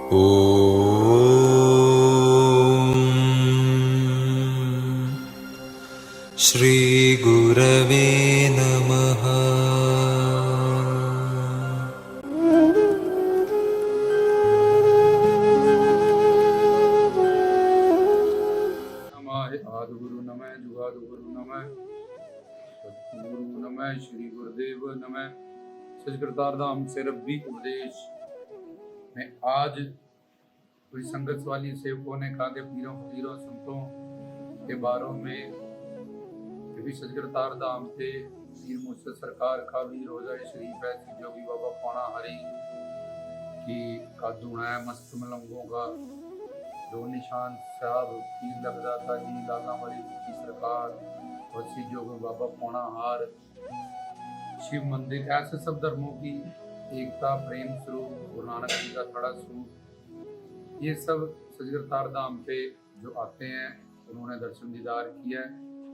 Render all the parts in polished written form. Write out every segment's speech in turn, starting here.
श्री गुरवे नमः। आदिगुरु नमः, जुगादिगुरु नमः, सतगुरु नमः, श्री गुरुदेव नमः। सचकृतार धाम से रब्बी उपदेश में आज पूरी संगत वाली सेवकों ने कहा कि पीरों फकीरों संतों के बारों में भी सचकृतार धाम से पीर मुझसे सरकार का भी रोजा शरीफ है, जोगी बाबा पौना हरी की का दूना है, मस्त मलंगों का दो निशान साहब पीर लगदाता जी, लाला वाली की सरकार और श्री जोगी बाबा पौना हार, शिव मंदिर, ऐसे सब धर्मों की एकता, प्रेम स्वरूप, गुरु नानक जी का थोड़ा स्वरूप, ये सब सचकृतार धाम पे जो आते हैं उन्होंने दर्शन दीदार किया है।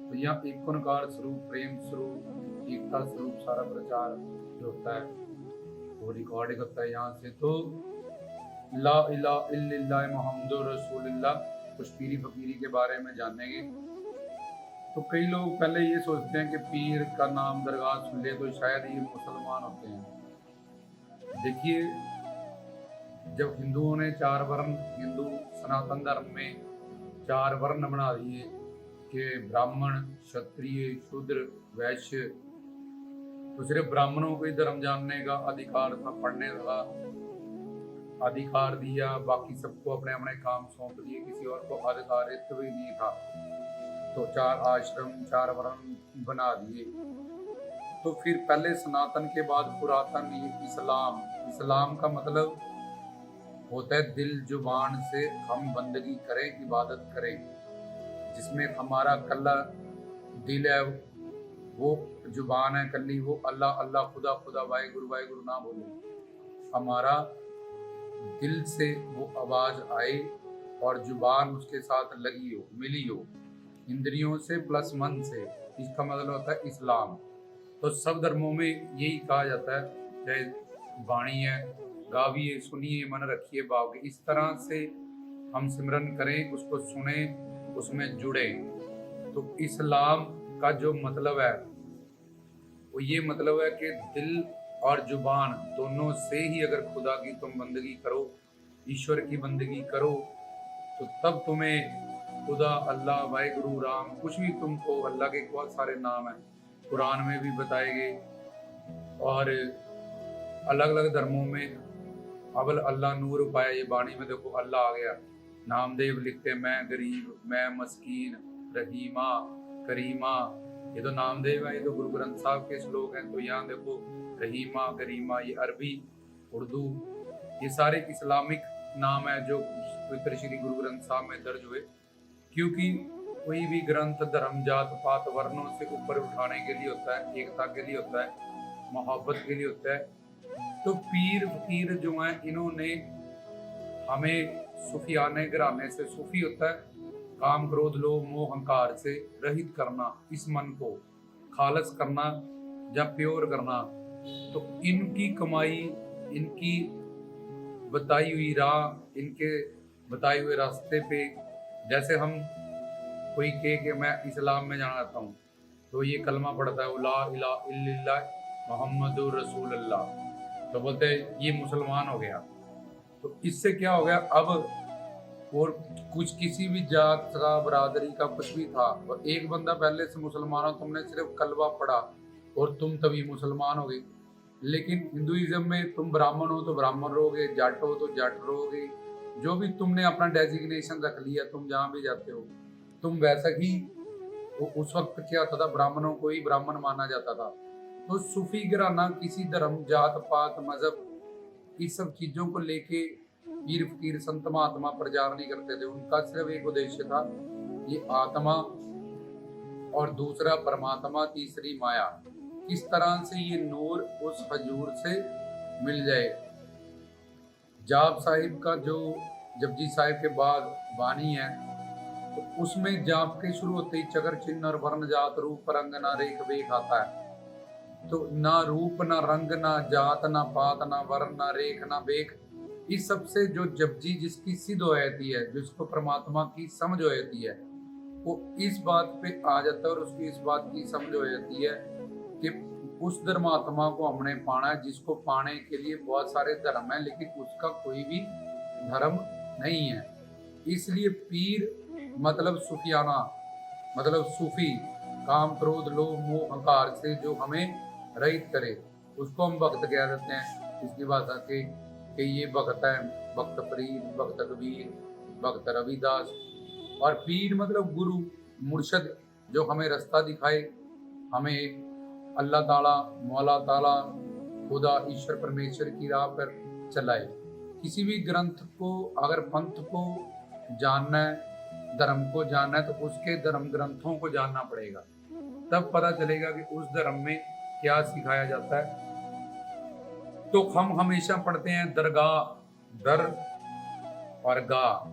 तो यहाँ एक ओंकार स्वरूप, प्रेम स्वरूप, एकता स्वरूप सारा प्रचार जो होता है वो रिकॉर्ड होता है यहाँ से। तो ला इलाहा इल्लल्लाह मुहम्मदुर रसूलुल्लाह कुछ पीरी फकीरी के बारे में जानेंगे। तो कई लोग पहले ये सोचते हैं कि पीर का नाम दरगाह सुन ले तो शायद ये मुसलमान होते हैं। देखिए, जब हिंदुओं ने चार वर्ण, हिंदू सनातन धर्म में चार वर्ण बना दिए कि ब्राह्मण, क्षत्रिय, शूद्र, वैश्य, तो सिर्फ ब्राह्मणों को ही धर्म जानने का अधिकार था, पढ़ने का अधिकार दिया, बाकी सबको अपने अपने काम सौंप दिए, किसी और को अधिकारित्व भी नहीं था। तो चार आश्रम, चार वर्ण बना दिए। तो फिर पहले सनातन के बाद पुरातन ये इस्लाम। इस्लाम का मतलब होता है दिल जुबान से हम बंदगी करें, इबादत करें, जिसमें हमारा कल्ला दिल है, वो जुबान है कल्ली, वो अल्लाह अल्लाह, खुदा खुदा, वाहिगुरु वाहिगुरु ना बोले, हमारा दिल से वो आवाज आए और जुबान उसके साथ लगी हो, मिली हो, इंद्रियों से प्लस मन से, इसका मतलब होता है इस्लाम। तो सब धर्मों में यही कहा जाता है, चाहे वाणी है, गाविए, सुनिए, मन रखिए भाव के, इस तरह से हम सिमरन करें, उसको सुने, उसमें जुड़े। तो इस्लाम का जो मतलब है वो ये मतलब है कि दिल और जुबान दोनों से ही अगर खुदा की तुम बंदगी करो, ईश्वर की बंदगी करो, तो तब तुम्हें खुदा, अल्लाह, वाहिगुरु, राम, कुछ भी तुमको, अल्लाह के बहुत सारे नाम हैं, कुरान में भी बताए गए और अलग अलग धर्मों में। अवल अल्लाह नूर पाया, ये वाणी में देखो अल्लाह आ गया। नामदेव लिखते हैं मैं गरीब, मैं मस्कीन, रहीमा, करीमा, ये तो नामदेव है, ये तो गुरु ग्रंथ साहब के श्लोक हैं। तो यहाँ देखो रहीमा, करीमा, ये अरबी, उर्दू, ये सारे इस्लामिक नाम है जो पवित्र श्री गुरु ग्रंथ साहब में दर्ज हुए। क्योंकि कोई भी ग्रंथ धर्म, जात पात, वर्णों से ऊपर उठाने के लिए होता है, एकता के लिए होता है, मोहब्बत के लिए होता है। तो पीर फकीर जो हैं इन्होंने हमें सूफियाने घराने से, सूफी होता है काम, क्रोध, लोभ, मोह, अहंकार से रहित करना, इस मन को खालस करना या प्योर करना। तो इनकी कमाई, इनकी बताई हुई राह, इनके बताए हुए रास्ते पे, जैसे हम कोई कहे कि मैं इस्लाम में जाना चाहता हूँ तो ये कलमा पढ़ता है, ला इलाहा इल्लल्लाह मुहम्मदुर रसूलुल्लाह, तो बोलते हैं ये मुसलमान हो गया। तो इससे क्या हो गया, अब और कुछ किसी भी जात का, बरादरी का कुछ भी था और एक बंदा पहले से मुसलमान हो, तुमने सिर्फ कलवा पढ़ा और तुम तभी मुसलमान हो गए। लेकिन हिंदुइज्म में तुम ब्राह्मण हो तो ब्राह्मण रहोगे, जाट हो तो जाट रहोगे, जो भी तुमने अपना डेजिग्नेशन रख लिया, तुम जहाँ भी जाते हो तुम वैसा ही। उस वक्त क्या होता था, ब्राह्मणों को ही ब्राह्मण माना जाता था। तो सूफी घराना किसी धर्म, जात पात, मजहब, इस सब चीजों को लेके पीर फकीर संत महात्मा प्रचार नहीं करते थे। उनका सिर्फ एक उद्देश्य था, ये आत्मा और दूसरा परमात्मा, तीसरी माया, किस तरह से ये नूर उस हजूर से मिल जाए। जाप साहिब का जो जपजी साहिब के बाद वाणी है, तो उसमें जाप के शुरू होते ही चकर चिन्ह और वर्ण जात रूप रंग ना रेख वेख आता है। तो ना रूप, ना रंग, ना जात, ना पात, ना वर्ण, ना रेख, ना वेख, इस सबसे जो जपजी जिसकी सिद्ध हो जाती है, जिसको परमात्मा की समझ हो जाती है, वो इस बात पे आ जाता है और उसकी इस बात की समझ हो जाती है कि उस धर्मात्मा को हमने पाना है, जिसको पाने के लिए बहुत सारे धर्म है लेकिन उसका कोई भी धर्म नहीं है। इसलिए पीर मतलब सूफियाना, मतलब सूफी, काम क्रोध लोभ मोह अहंकार से जो हमें रहित करे, उसको हम भक्त कह देते हैं इसकी भाषा के कि ये भक्त है, भक्त फरीद, भक्त कबीर, भक्त रविदास। और पीर मतलब गुरु मुर्शद, जो हमें रास्ता दिखाए, हमें अल्लाह ताला, मौला ताला, खुदा ईश्वर परमेश्वर की राह पर चलाए। किसी भी ग्रंथ को, अगर पंथ को जानना है, धर्म को जानना है, तो उसके धर्म ग्रंथों को जानना पड़ेगा, तब पता चलेगा कि उस धर्म में क्या सिखाया जाता है। तो हम हमेशा पढ़ते हैं दरगाह, दर और गाह,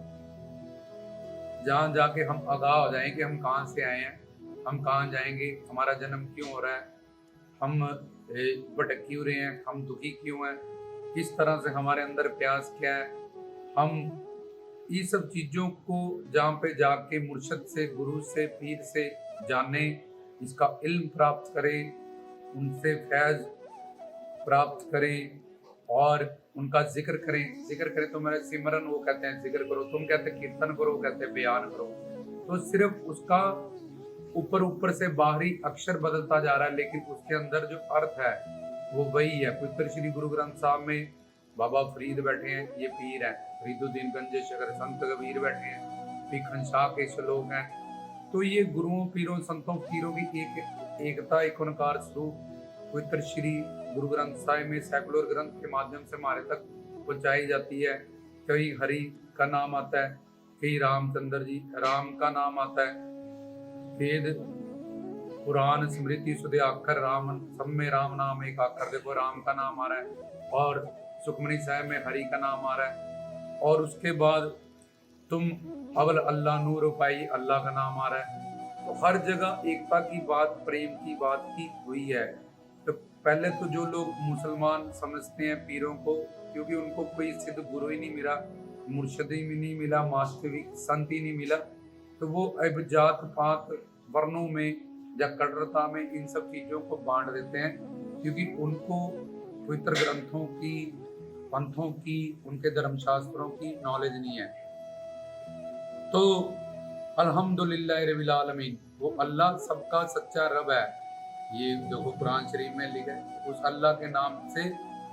जहां जाके हम आगाह हो जाएं कि हम कहाँ से आए हैं, हम कहाँ जाएंगे, हमारा जन्म क्यों हो रहा है, हम भटक क्यों रहे हैं, हम दुखी क्यों हैं, किस तरह से हमारे अंदर प्यास क्या है। हम ये सब चीज़ों को जहाँ पे जाके मुर्शद से, गुरु से, पीर से जाने, इसका इल्म प्राप्त करें, उनसे फैज़ प्राप्त करें और उनका जिक्र करें। जिक्र करें तो मेरा सिमरन, वो कहते हैं जिक्र करो, तुम कहते हैं कीर्तन करो, वो कहते हैं बयान करो। तो सिर्फ उसका ऊपर ऊपर से बाहरी अक्षर बदलता जा रहा है, लेकिन उसके अंदर जो अर्थ है वो वही है। पवित्र श्री गुरु ग्रंथ साहब में बाबा फरीद बैठे हैं, ये पीर हैं, फरीदुद्दीन गंजे शकर, संत कबीर बैठे हैं, पीखन शाह के श्लोक हैं। तो ये गुरुओं, पीरों, संतों, पीरों की एकता, एक ओंकार स्वरूप पवित्र श्री गुरु ग्रंथ साहिब में सेकुलर ग्रंथ के माध्यम से हमारे तक पहुंचाई जाती है। कहीं हरि का नाम आता है, कहीं रामचंद्र जी, राम का नाम आता है, वेद पुराण स्मृति सुधे आखर राम, सब में राम नाम एक आखर, देखो राम का नाम आ रहा है, और सुखमनी साहिब में हरि का नाम आ रहा है, और उसके बाद तुम अवल अल्लाह नूर पाई, अल्लाह का नाम आ रहा है। तो हर जगह एकता की बात, प्रेम की बात की हुई है। तो पहले तो जो लोग मुसलमान समझते हैं पीरों को, क्योंकि उनको कोई सिद्ध गुरु ही नहीं मिला, मुर्शद ही नहीं मिला, वास्तविक संत ही नहीं मिला, तो वो अब जात पात वर्णों में या कट्टरता में इन सब चीज़ों को बांट देते हैं, क्योंकि उनको पवित्र ग्रंथों की, पंथों की, उनके धर्मशास्त्रों की नॉलेज नहीं है। तो अल्हम्दुलिल्लाह रब्बिल आलमीन, वो अल्लाह सबका सच्चा रब है। ये देखो कुरान शरीफ में लिखा है, उस अल्लाह के नाम से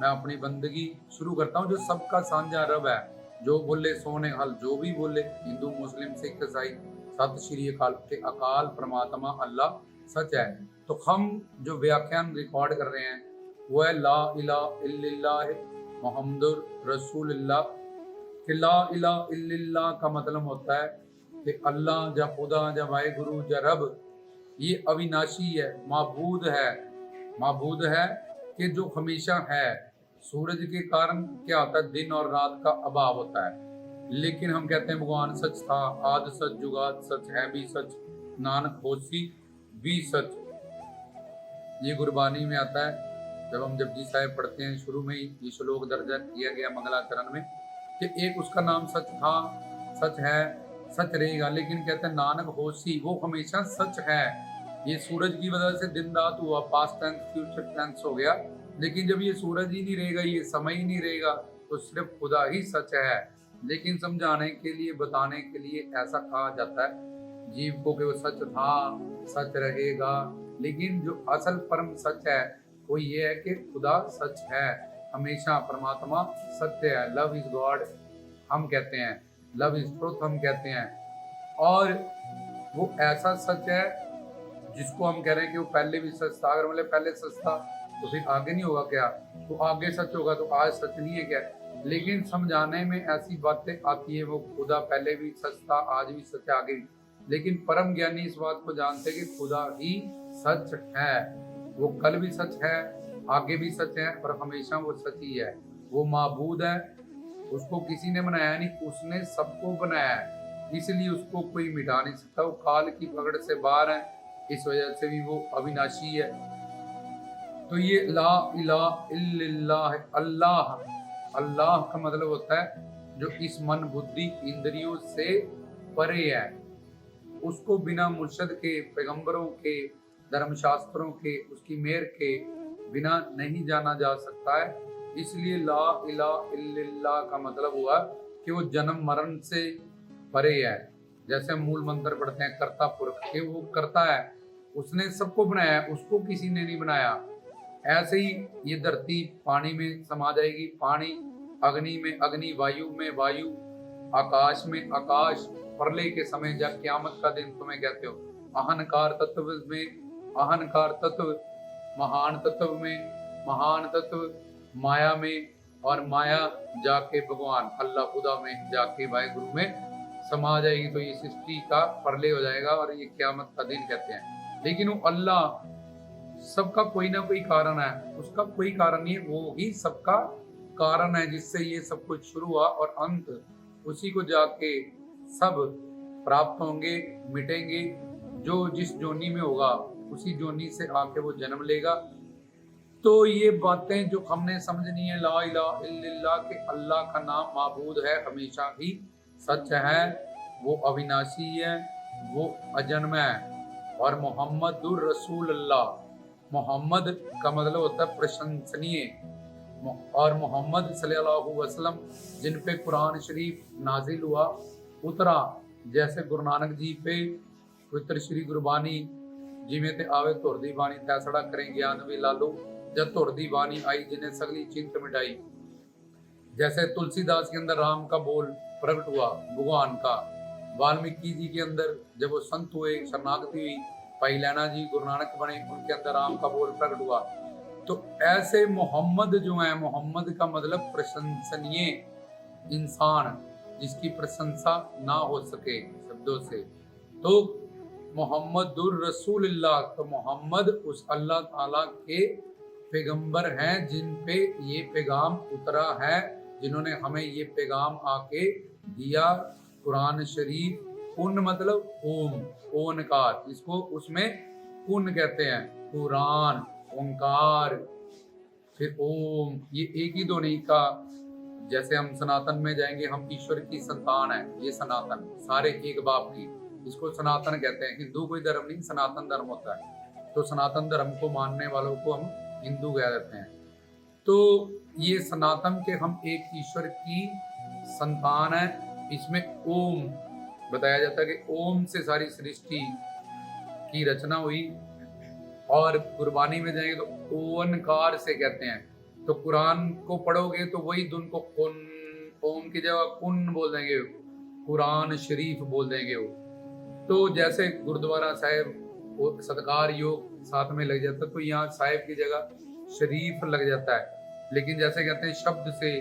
मैं अपनी बंदगी शुरू करता हूँ, जो सबका साझा रब है। जो बोले सोने हल, जो भी बोले, हिंदू मुस्लिम सिख ईसाई, सत श्री अकाल के अकाल परमात्मा अल्लाह सच है। तो हम जो व्याख्यान रिकॉर्ड कर रहे हैं वो है ला इलाहा इल्लल्लाह मुहम्मदुर रसूलुल्लाह। कि ला इलाहा इल्लल्लाह का मतलब होता है कि अल्लाह या खुदा या वाहिगुरु या रब ये अविनाशी है, माबूद है कि जो हमेशा है। सूरज के कारण क्या होता है, दिन और रात का अभाव होता है, लेकिन हम कहते हैं भगवान सच था, आद सच, जुगाद सच, है भी सच, नानक होसी भी सच। ये गुरबानी में आता है, जब हम जपजी साहिब पढ़ते हैं शुरू में ही ये श्लोक दर्ज किया गया मंगलाचरण में कि एक उसका नाम सच था, सच है, सच रहेगा। लेकिन कहते हैं नानक होशी, वो हमेशा सच है। ये सूरज की वजह से दिन रात हुआ, पास्ट टेंस फ्यूचर टेंस हो गया, लेकिन जब ये सूरज ही नहीं रहेगा, ये समय ही नहीं रहेगा, तो सिर्फ खुदा ही सच है। लेकिन समझाने के लिए, बताने के लिए ऐसा कहा जाता है जीव को कि वो सच था, सच रहेगा। लेकिन जो असल परम सच है वो ये है कि खुदा सच है, हमेशा परमात्मा सत्य है। लव इज गॉड हम कहते हैं, लव इज ट्रुथ हम कहते हैं, और वो ऐसा सच है जिसको हम कह रहे हैं कि वो पहले भी सच था। अगर मतलब पहले सच था तो फिर आगे नहीं होगा क्या, तो आगे सच होगा तो आज सच नहीं है क्या। लेकिन समझाने में ऐसी बातें आती है, वो खुदा पहले भी सच था, आज भी सच है, आगे भी। लेकिन परम ज्ञानी इस बात को जानते हैं कि खुदा ही सच है, वो कल भी सच है, आगे भी सच है, और हमेशा वो सच ही है। वो माबूद है, उसको किसी ने बनाया नहीं, उसने सबको बनाया है, इसलिए उसको कोई मिटा नहीं सकता। वो काल की पकड़ से बाहर है, इस वजह से भी वो अविनाशी है। तो ये ला इलाहा इल्लल्लाह, अल्लाह अल्लाह का मतलब होता है जो इस मन बुद्धि इंद्रियों से परे है, उसको बिना मुर्शद के, पैगंबरों के, धर्मशास्त्रों के, उसकी मेहर के बिना नहीं जाना जा सकता है। इसलिए ला इलाहा इल्लल्लाह का मतलब हुआ कि वो जन्म मरण से परे है। जैसे हम मूल मंत्र पढ़ते हैं कर्ता पुरख के, वो करता है, उसने सबको बनाया है, उसको किसी ने नहीं बनाया। ऐसे ही ये धरती पानी में समा जाएगी, पानी, अग्नि में अग्नि, वायु में वायु, आकाश में आकाश, प्रलय के समय जब क्यामत का दिन तुम्हें कहते हो, अहंकार तत्व में अहंकार तत्व, महान तत्व में महान तत्व, माया में, और माया जाके भगवान अल्लाह खुदा में जाके वाहिगुरु में समा जाएगी। तो ये सृष्टि का प्रलय हो जाएगा और ये क्यामत का दिन कहते हैं। लेकिन वो अल्लाह सबका कोई ना कोई कारण है, उसका कोई कारण नहीं है, वो ही सबका कारण है जिससे ये सब कुछ शुरू हुआ और अंत उसी को जाके सब प्राप्त होंगे, मिटेंगे। जो जिस जोनी में होगा उसी जोनी से आके वो जन्म लेगा। तो ये बातें जो हमने समझनी है, ला इलाहा इल्लल्लाह के अल्लाह का नाम माबूद है, हमेशा ही सच है, वो अविनाशी है, वो अजन्म है। और मोहम्मदुर रसूल अल्लाह, मोहम्मद का मतलब होता है प्रशंसनीय, और मोहम्मद सल्लल्लाहु अलैहि वसल्लम जिन पे कुरान शरीफ नाजिल हुआ उतरा, जैसे गुरु नानक जी पे पवित्र श्री गुरबानी जिमें ते आवे तुर दी बाणी तैसड़ा करें ज्ञान भी लालो, जब तुर दी बाणी आई जिन्हें सगली चिंत मिटाई। जैसे तुलसीदास के अंदर राम का बोल प्रकट हुआ भगवान का, वाल्मीकि जी के अंदर जब वो संत हुए, शरणागति हुई, भाई लैना जी गुरु नानक बने, उनके अंदर राम का बोल प्रकट हुआ। तो ऐसे मोहम्मद जो है, मोहम्मद का मतलब प्रशंसनीय इंसान, जिसकी प्रशंसा ना हो सके शब्दों से। तो मोहम्मदुर रसूलुल्लाह, तो मोहम्मद उस अल्लाह ताला के पैगंबर हैं जिन पे ये पैगाम उतरा है, जिन्होंने हमें ये पैगाम आके दिया। कुरान शरीफ, पुण्य मतलब ओम, ओनकार, इसको उसमें पुण्य कहते हैं। कुरान ओंकार, फिर ओम, ये एक ही दो नहीं का। जैसे हम सनातन में जाएंगे, हम ईश्वर की संतान है, ये सनातन, सारे एक बाप की, इसको सनातन कहते हैं। हिंदू कोई धर्म नहीं, सनातन धर्म होता है। तो सनातन धर्म को मानने वालों को हम हिंदू कह देते हैं। तो ये सनातन के हम एक ईश्वर की संतान है। इसमें ओम बताया जाता है कि ओम से सारी सृष्टि की रचना हुई। और कुर्बानी में जाएंगे तो ओनकार से कहते हैं। तो कुरान को पढ़ोगे तो वही धुन को कुन, ओम की जगह कुन बोल देंगे, कुरान शरीफ बोल देंगे वो। तो जैसे गुरुद्वारा साहिब सत्कार योग साथ में लग जाता है, तो यहाँ साहिब की जगह शरीफ लग जाता है। लेकिन जैसे कहते हैं शब्द से,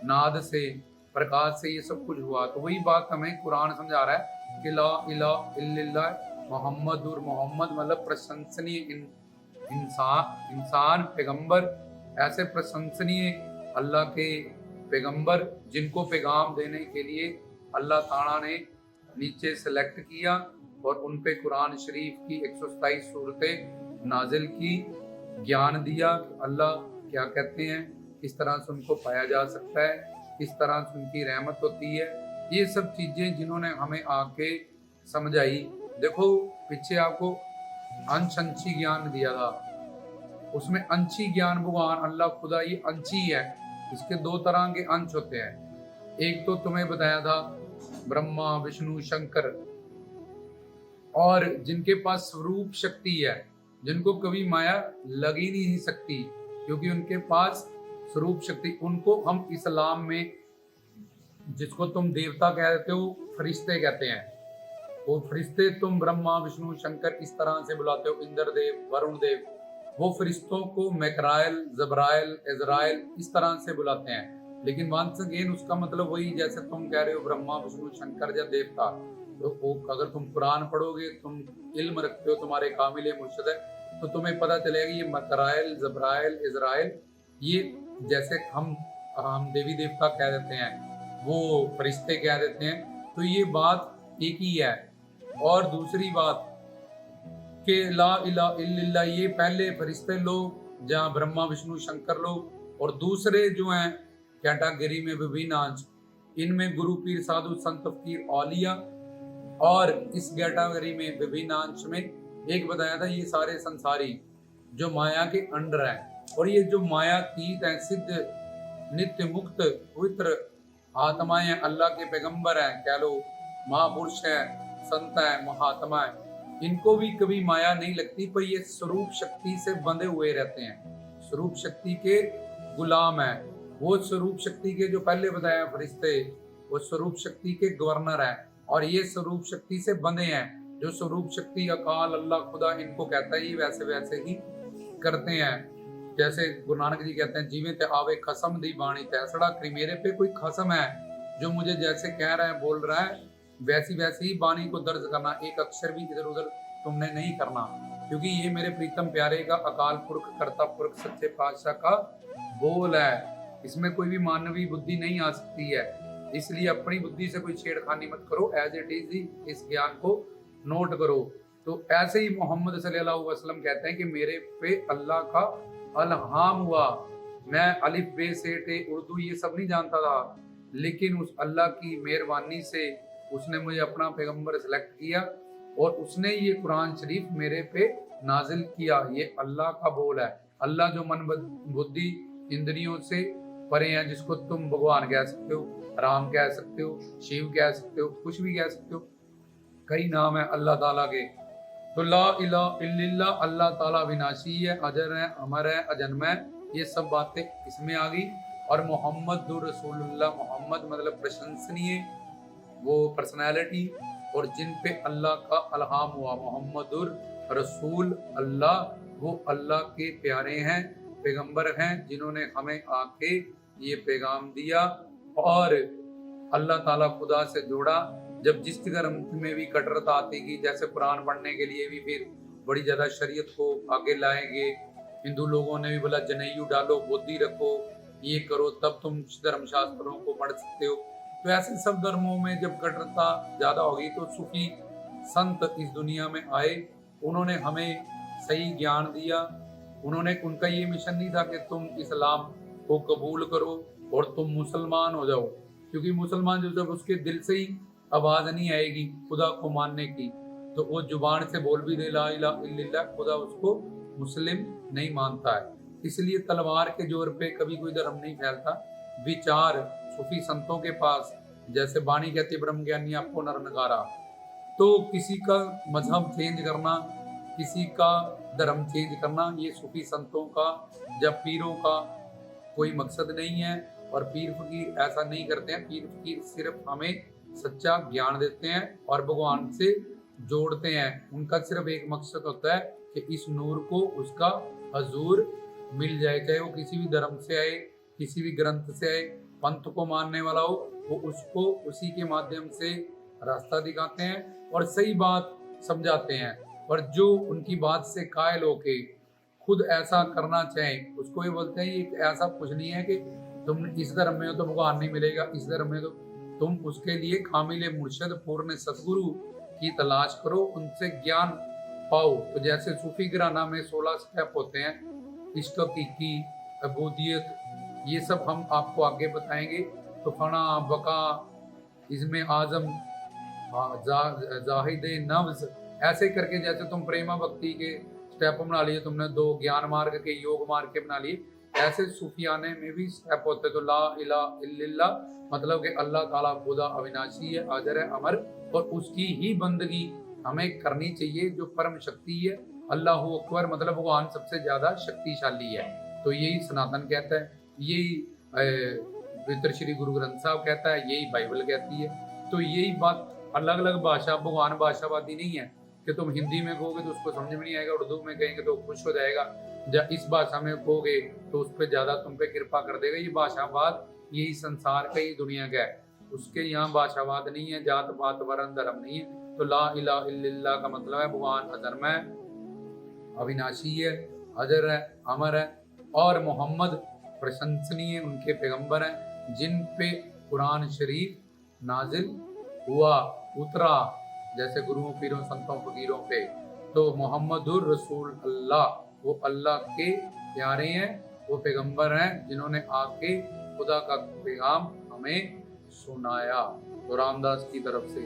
नाद से, प्रकाश से ये सब कुछ हुआ। तो वही बात हमें कुरान समझा रहा है कि ला इलाहा इल्लल्लाह मोहम्मदुर, मोहम्मद मतलब प्रशंसनीय इंसान, पैगंबर, ऐसे प्रशंसनीय अल्लाह के पैगंबर जिनको पैगाम देने के लिए अल्लाह ताला ने नीचे सेलेक्ट किया और उन पे कुरान शरीफ की 127 सूरतें नाजिल की, ज्ञान दिया अल्लाह क्या कहते हैं, किस तरह से उनको पाया जा सकता है, किस तरह से उनकी रहमत होती है। ये सब चीजें जिन्होंने हमें आके समझाई। देखो पीछे आपको अंशी ज्ञान दिया था, उसमें अंशी ज्ञान भगवान अल्लाह खुदा ये अंशी है। इसके दो तरह के अंश होते हैं। एक तो तुम्हें बताया था ब्रह्मा विष्णु शंकर, और जिनके पास स्वरूप शक्ति है, जिनको कभी माया लग ही नहीं सकती क्योंकि उनके पास स्वरूप शक्ति। उनको हम इस्लाम में, जिसको तुम देवता कहते हो, फरिश्ते कहते हैं। वो फरिश्ते तुम ब्रह्मा विष्णु शंकर इस तरह से बुलाते हो, इंद्र देव, वरुण देव। वो फरिश्तों को मैकराइल, जबराइल, इजराइल इस तरह से बुलाते हैं। लेकिन वंस अगेन उसका मतलब वही, जैसे तुम कह रहे हो ब्रह्मा विष्णु शंकर या देवता। तो अगर तुम कुरान पढ़ोगे, तुम इल्म रखते हो, तुम्हारे कामिल मुर्शिद है, तो तुम्हें पता चलेगा ये मैकराइल, जबराइल, इजराइल, ये जैसे हम देवी देवता कह देते हैं, वो फरिश्ते कह देते हैं। तो ये बात एक ही है। और दूसरी बात कि ला इलाहा इल्लल्लाह, ये पहले फरिश्ते लोग, जहाँ ब्रह्मा विष्णु शंकर लोग, और दूसरे जो हैं कैटेगरी में विभिन्न अंश, इनमें गुरु पीर साधु संत फकीर औलिया, और इस कैटेगरी में विभिन्न अंश में एक बताया था ये सारे संसारी जो माया के अंडर हैं, और ये जो मायातीत हैं, सिद्ध नित्य मुक्त पवित्र आत्माएं, अल्लाह के पैगंबर हैं, कह लो महापुरुष हैं, संत हैं, महात्मा हैं, इनको भी कभी माया नहीं लगती, पर ये स्वरूप शक्ति से बंधे हुए रहते हैं, स्वरूप शक्ति के गुलाम हैं। वो स्वरूप शक्ति के जो पहले बताया फरिश्ते, वो स्वरूप शक्ति के गवर्नर हैं, और ये स्वरूप शक्ति से बंधे हैं। जो स्वरूप शक्ति अकाल अल्लाह खुदा इनको कहता है, ये वैसे वैसे ही करते हैं। जैसे गुरु नानक जी कहते हैं, जीवे ते आवे खसम दी बाणी तैसड़ा, कि मेरे पे कोई खसम है जो मुझे जैसे कह रहा है, बोल रहा है, वैसी वैसी ही बाणी को दर्ज करना, एक अक्षर भी इधर उधर तुमने नहीं करना, क्योंकि ये मेरे प्रीतम प्यारे का अकाल पुरख कर्ता पुरख सच्चे पातशाह का बोल है। इसमें कोई भी मानवीय बुद्धि नहीं आ सकती है, इसलिए अपनी बुद्धि से कोई छेड़खानी मत करो, एज इट इज ही इस ज्ञान को नोट करो। तो ऐसे ही मोहम्मद सल्लल्लाहु अलैहि वसल्लम कहते हैं कि मेरे पे अल्लाह का अलहाम हुआ। मैं अलिफ बे से टे उर्दू ये सब नहीं जानता था, लेकिन उस अल्लाह की मेहरबानी से उसने मुझे अपना पैगंबर सेलेक्ट किया, और उसने ये कुरान शरीफ मेरे पे नाजिल किया। ये अल्लाह का बोल है। अल्लाह जो मन बुद्धि इंद्रियों से परे हैं, जिसको तुम भगवान कह सकते हो, राम कह सकते हो, शिव कह सकते हो, कुछ भी कह सकते हो, कई नाम है अल्लाह ताला के। तो ला इलाहा इल्लल्लाह, अल्लाह ताला विनाशी है, अजर है, अमर है, अजन्म है, ये सब बातें इसमें आ गई। और मोहम्मद रसूलुल्लाह, मोहम्मद मतलब प्रशंसनीय, वो पर्सनैलिटी, और जिन पे अल्लाह का अलहाम हुआ। मोहम्मदुर रसूल अल्लाह, वो अल्लाह के प्यारे हैं, पैगंबर हैं, जिन्होंने हमें आके ये पैगाम दिया और अल्लाह ताला खुदा से जोड़ा। जब जिस धर्म में भी कट्टरता आती गई, जैसे कुरान पढ़ने के लिए भी फिर बड़ी ज्यादा शरीयत को आगे लाएंगे, हिंदू लोगों ने भी बोला जनेयू डालो, बोधी रखो, ये करो, तब तुम धर्म शास्त्रों को पढ़ सकते हो। तो ऐसे सब धर्मों में जब कट्टरता ज्यादा होगी, तो सूफी संत इस दुनिया में आए, उन्होंने हमें सही ज्ञान दिया। उन्होंने, उनका ये मिशन नहीं था कि तुम इस्लाम को कबूल करो और तुम मुसलमान हो जाओ, क्योंकि मुसलमान जब उसके दिल से ही आवाज नहीं आएगी खुदा को मानने की, तो वो जुबान से बोल भी दे ला इलाहा इल्लल्लाह, खुदा उसको मुस्लिम नहीं मानता है। इसलिए तलवार के जोर पे कभी कोई धर्म नहीं फैलता। विचार सूफी संतों के पास, जैसे बाणी कहती ब्रह्म ज्ञानी आपको नर नगारा, तो किसी का मजहब चेंज करना, किसी का धर्म चेंज करना, ये सूफी संतों का, जब पीरों का कोई मकसद नहीं है। और पीर फकीर ऐसा नहीं करते हैं। पीर फकीर सिर्फ हमें सच्चा ज्ञान देते हैं और भगवान से जोड़ते हैं। उनका सिर्फ एक मकसद होता है कि इस नूर को उसका हजूर मिल जाए, चाहे वो किसी भी धर्म से आए, किसी भी ग्रंथ से आए, पंथ को मानने वाला हो, वो उसको उसी के माध्यम से रास्ता दिखाते हैं और सही बात समझाते हैं। और जो उनकी बात से कायल होके खुद ऐसा करना चाहे, उसको ये बोलते हैं ये ऐसा कुछ नहीं है कि तुम इस धर्म में हो तो भगवान नहीं मिलेगा, इस धर्म में तो तुम उसके लिए कामिल मुर्शद पूर्ण सतगुरु की तलाश करो, उनसे ज्ञान पाओ। तो जैसे सूफी घराना में 16 स्टेप होते हैं, इश्क हकीकी, अबूदियत, ये सब हम आपको आगे बताएंगे। तो फना बका, इसमें आजम, जाहिद नफ्स, ऐसे करके जैसे तुम प्रेमा भक्ति के स्टेप बना लिए तुमने, 2 ज्ञान मार्ग के, योग मार्ग के बना लिए, ऐसे सूफियाने में भी स्टेप होते। तो ला इलाहा इल्लल्लाह मतलब कि अल्लाह ताला खुदा अविनाशी है, अजर है, अमर, और उसकी ही बंदगी हमें करनी चाहिए जो परम शक्ति है। अल्लाह अकबर मतलब भगवान सबसे ज्यादा शक्तिशाली है। तो यही सनातन कहता है, यही पवित्र श्री गुरु ग्रंथ साहब कहता है, यही बाइबल कहती है। तो यही बात, अलग अलग भाषा, भगवान भाषावादी नहीं है कि तुम हिंदी में कहोगे तो उसको समझ में नहीं आएगा, उर्दू में कहेंगे तो खुश हो जाएगा, जब इस भाषा में कहोगे तो उस पर ज्यादा तुम पे कृपा कर देगा। ये भाषावाद यही संसार का, ही दुनिया का है, उसके यहाँ भाषावाद नहीं है, जात पात वर्ण धर्म नहीं है। तो ला इलाहा इल्लल्लाह का मतलब है भगवान अजन्म है, अविनाशी है, अजर है, अमर है, और मोहम्मद प्रशंसनीय उनके पैगंबर हैं, जिन पे कुरान शरीफ नाजिल हुआ, उतरा, जैसे गुरुओं पीरों संतों फकीरों पे। तो मोहम्मदुर रसूल अल्लाह, वो अल्लाह के प्यारे हैं, वो पैगंबर हैं, जिन्होंने आके खुदा का पैगाम हमें सुनाया। तो रामदास की तरफ से